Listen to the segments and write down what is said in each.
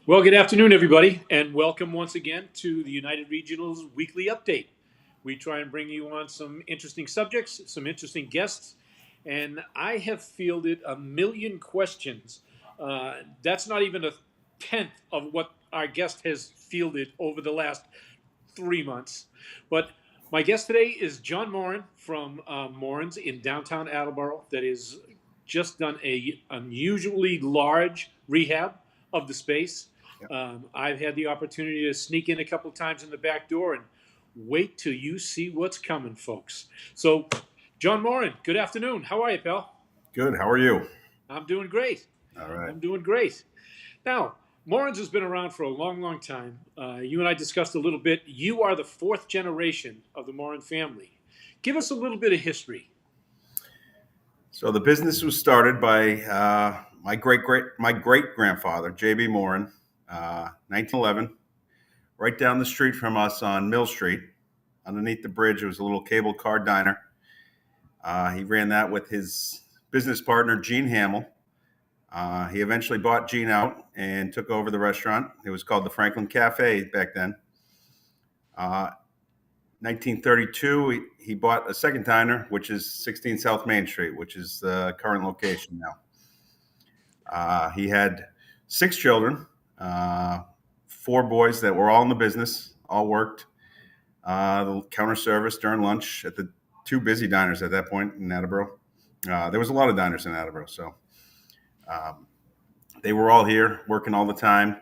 Well, good afternoon, everybody, and welcome once again to the United Regional's weekly update. We try and bring you on some interesting subjects, some interesting guests, and I have fielded a million questions. That's not even a tenth of what our guest has fielded over the last 3 months. But my guest today is John Morin from Morin's in downtown Attleboro that has just done a unusually large rehab of the space. I've had the opportunity to sneak in a couple of times in the back door and wait till you see what's coming, folks. So, John Morin, good afternoon. How are you, pal? Good. How are you? I'm doing great. All right. I'm doing great. Now, Morin's has been around for a long, long time. You and I discussed a little bit. You are the fourth generation of the Morin family. Give us a little bit of history. So the business was started by my great grandfather, J.B. Morin, 1911, right down the street from us on Mill Street. Underneath the bridge, there was a little cable car diner. He ran that with his business partner, Gene Hamill. He eventually bought Gene out and took over the restaurant. It was called the Franklin Cafe back then. 1932, he bought a second diner, which is 16 South Main Street, which is the current location now. He had six children, four boys that were all in the business, all worked the counter service during lunch at the two busy diners at that point in Attleboro. There was a lot of diners in Attleboro, so um, they were all here working all the time.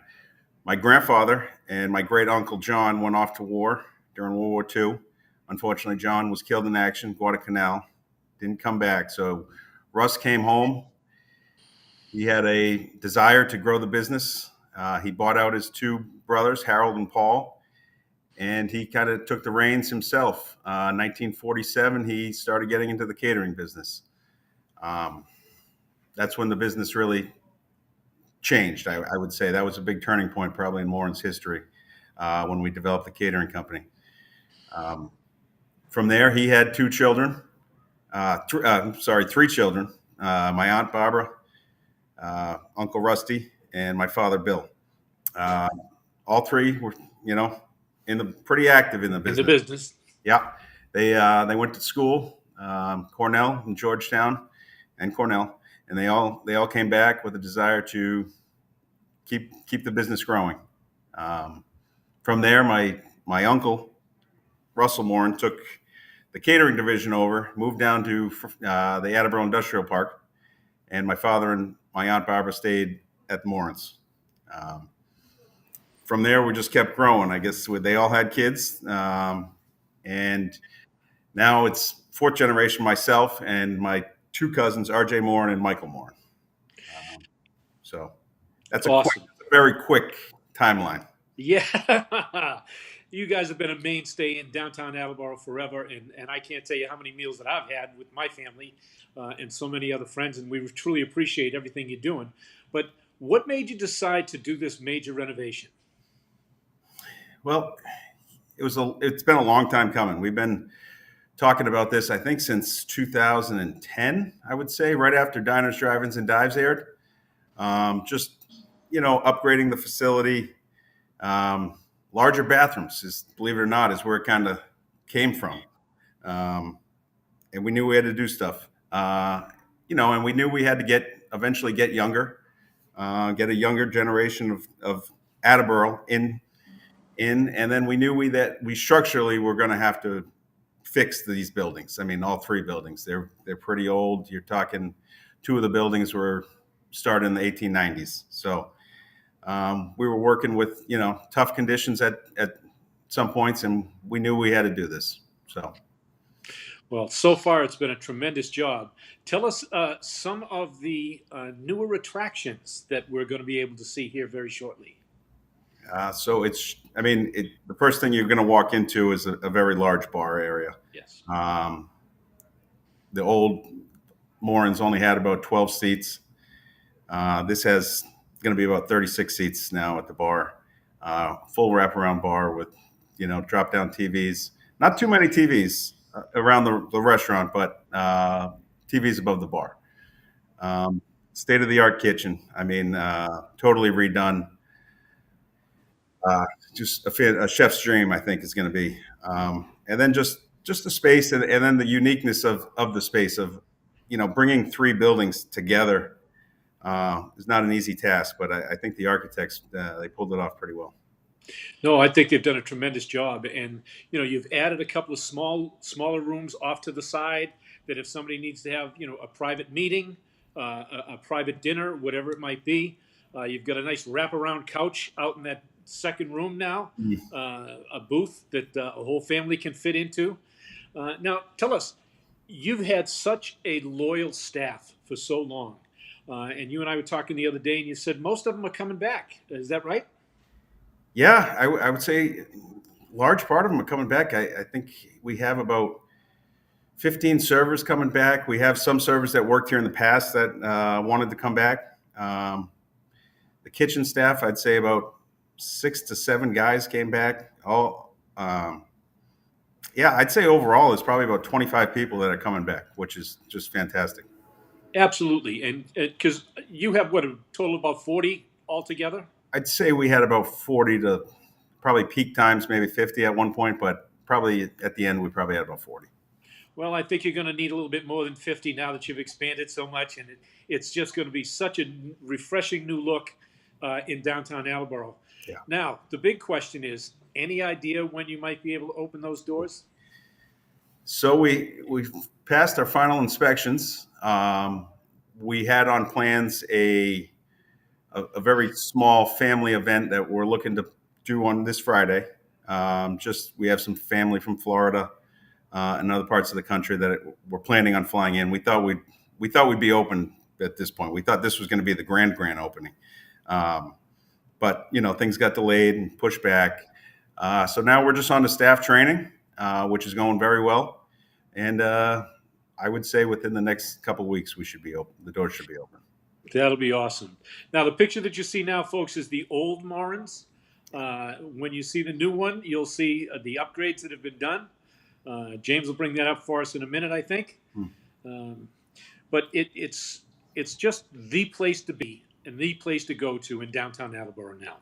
My grandfather and my great uncle John went off to war during World War II. Unfortunately, John was killed in action, Guadalcanal, didn't come back. So Russ came home. He had a desire to grow the business. He bought out his two brothers, Harold and Paul, and he kind of took the reins himself. 1947, he started getting into the catering business. Um, that's when the business really changed. I would say that was a big turning point, probably in Morin's history, when we developed the catering company. Um, from there, he had two children. Three children. My aunt Barbara, Uncle Rusty, and my father Bill. Uh, all three were, in the pretty active in the In the business. business. Yeah, they went to school, Cornell and Georgetown, and Cornell, and they all came back with a desire to keep the business growing. Um, from there, my uncle Russell Morin took the catering division over, moved down to the Attleboro Industrial Park, and my father and my aunt Barbara stayed at the Morins. Um, from there, we just kept growing. I guess they all had kids, and now it's fourth generation myself and my two cousins, R.J. Morin and Michael Morin. Um, so that's Awesome. a very quick timeline. Yeah. You guys have been a mainstay in downtown Attleboro forever, and I can't tell you how many meals that I've had with my family and so many other friends, and we truly appreciate everything you're doing. But what made you decide to do this major renovation? Well, it's been a long time coming. We've been talking about this, I think, since 2010. I would say right after Diners, Drive-ins, and Dives aired. Just upgrading the facility, um, larger bathrooms is, believe it or not, is where it kind of came from. Um, and we knew we had to do stuff. And we knew we had to eventually get younger, get a younger generation of Attleboro in, and then we knew that we structurally were going to have to fix these buildings. I mean, all three buildings. They're pretty old. You're talking two of the buildings were started in the 1890s. So we were working with tough conditions at some points, and we knew we had to do this. So Well, so far it's been a tremendous job. Tell us some of the newer attractions that we're going to be able to see here very shortly. the first thing you're going to walk into is a very large bar area. Yes. Um, the old Morins only had about 12 seats. This has going to be about 36 seats now at the bar. Full wraparound bar with drop down TVs. Not too many TVs around the restaurant, but TVs above the bar. State of the art kitchen. I mean, totally redone. Uh, just a chef's dream, I think, is going to be. And then just the space, and then the uniqueness of the space of, bringing three buildings together is not an easy task, but I think the architects, they pulled it off pretty well. No, I think they've done a tremendous job, and you've added a couple of smaller rooms off to the side that if somebody needs to have a private meeting, a private dinner, whatever it might be, you've got a nice wraparound couch out in that second room now, Mm. a booth that a whole family can fit into. Now, tell us, you've had such a loyal staff for so long, and you and I were talking the other day, and you said most of them are coming back. Is that right? Yeah, I would say large part of them are coming back. I think we have about 15 servers coming back. We have some servers that worked here in the past that wanted to come back. The kitchen staff, I'd say about 6 to 7 guys came back. Yeah, I'd say overall it's probably about 25 people that are coming back, which is just fantastic. Absolutely, and because you have what a total of about 40 altogether. I'd say we had about 40 to probably peak times, maybe 50 at one point, but probably at the end we probably had about 40. Well, I think you're going to need a little bit more than 50 now that you've expanded so much, and it's just going to be such a refreshing new look in downtown Attleboro. Yeah. Now, the big question is: any idea when you might be able to open those doors? So we passed our final inspections. We had on plans a very small family event that we're looking to do on this Friday. Just we have some family from Florida and other parts of the country that we're planning on flying in. We thought we'd be open at this point. We thought this was going to be the grand opening, but things got delayed and pushed back. So now we're just on the staff training, which is going very well, and I would say within the next couple of weeks we should be open. The doors should be open. That'll be awesome. Now, the picture that you see now, folks, is the old Morins. When you see the new one, you'll see the upgrades that have been done. James will bring that up for us in a minute, I think. Hmm. But it's just the place to be and the place to go to in downtown Attleboro now.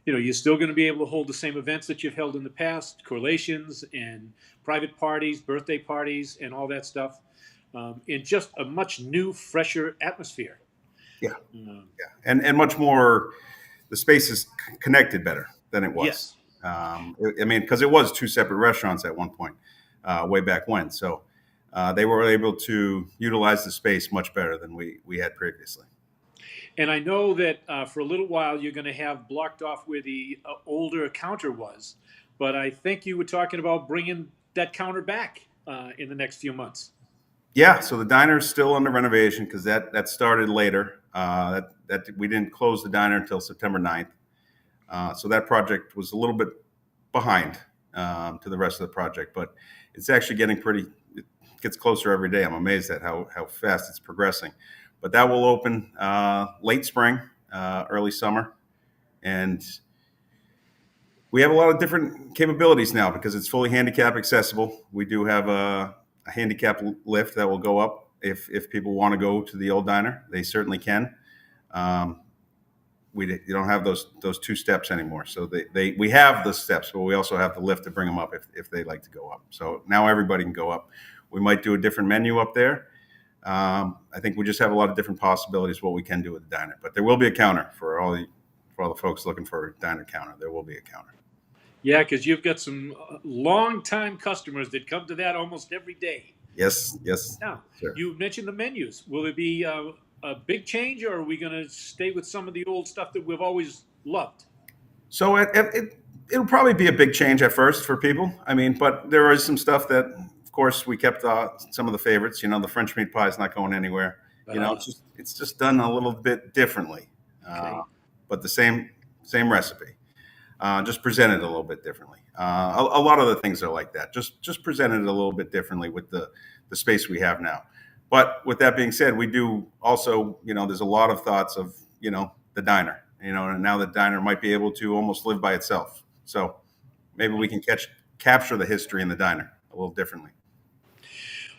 You're still going to be able to hold the same events that you've held in the past, correlations and private parties, birthday parties, and all that stuff, in just a much new, fresher atmosphere. Yeah, and much more. The space is connected better than it was. Yes. I mean, because it was two separate restaurants at one point, way back when. So they were able to utilize the space much better than we had previously. And I know that for a little while you're going to have blocked off where the older counter was, but I think you were talking about bringing that counter back in the next few months. Yeah, so the diner is still under renovation because that started later. That we didn't close the diner until September 9th. So that project was a little bit behind to the rest of the project, but it's actually it gets closer every day. I'm amazed at how fast it's progressing. But that will open late spring, early summer. And we have a lot of different capabilities now because it's fully handicap accessible. We do have a handicap lift that will go up if people want to go to the old diner. They certainly can. You don't have those two steps anymore. So we have the steps, but we also have the lift to bring them up if they like to go up. So now everybody can go up. We might do a different menu up there. I think we just have a lot of different possibilities what we can do with the diner. But there will be a counter for all the folks looking for a diner counter. There will be a counter. Yeah, because you've got some long-time customers that come to that almost every day. Yes. Now, Sure. you mentioned the menus. Will there be a big change, or are we going to stay with some of the old stuff that we've always loved? So it'll probably be a big change at first for people. I mean, but there is some stuff that, of course, we kept some of the favorites. The French meat pie is not going anywhere. It's just done a little bit differently, Okay. but the same recipe, just presented a little bit differently. A lot of the things are like that. Just presented a little bit differently with the space we have now. But with that being said, we do also, there's a lot of thoughts of, the diner, and now the diner might be able to almost live by itself. So maybe we can capture the history in the diner a little differently.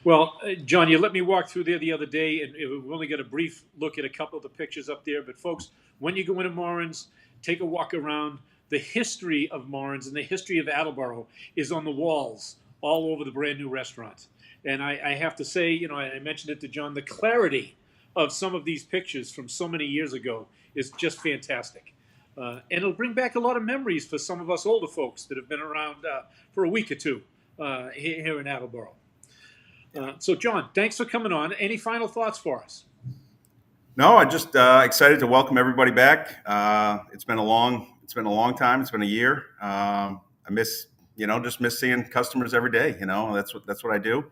Well, John, you let me walk through there the other day, and we only got a brief look at a couple of the pictures up there. But folks, when you go into Morin's, take a walk around. The history of Morin's and the history of Attleboro is on the walls all over the brand new restaurant. And I have to say, I mentioned it to John, the clarity of some of these pictures from so many years ago is just fantastic. And it'll bring back a lot of memories for some of us older folks that have been around for a week or two here in Attleboro. So, John, thanks for coming on. Any final thoughts for us? No, I just excited to welcome everybody back. It's been a long time. It's been a year. I miss, just miss seeing customers every day. That's what I do,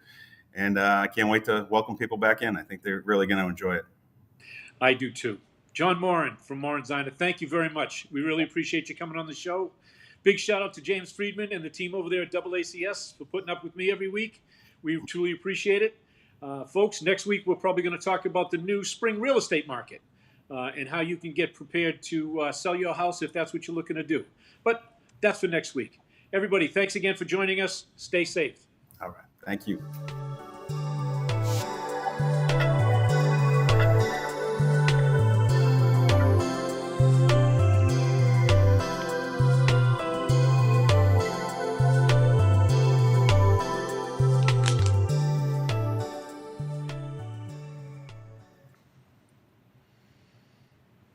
and I can't wait to welcome people back in. I think they're really going to enjoy it. I do too. John Morin from Morin Designer, thank you very much. We really appreciate you coming on the show. Big shout out to James Friedman and the team over there at AACS for putting up with me every week. We truly appreciate it. Folks, next week we're probably going to talk about the new spring real estate market and how you can get prepared to sell your house if that's what you're looking to do. But that's for next week. Everybody, thanks again for joining us. Stay safe. All right. Thank you.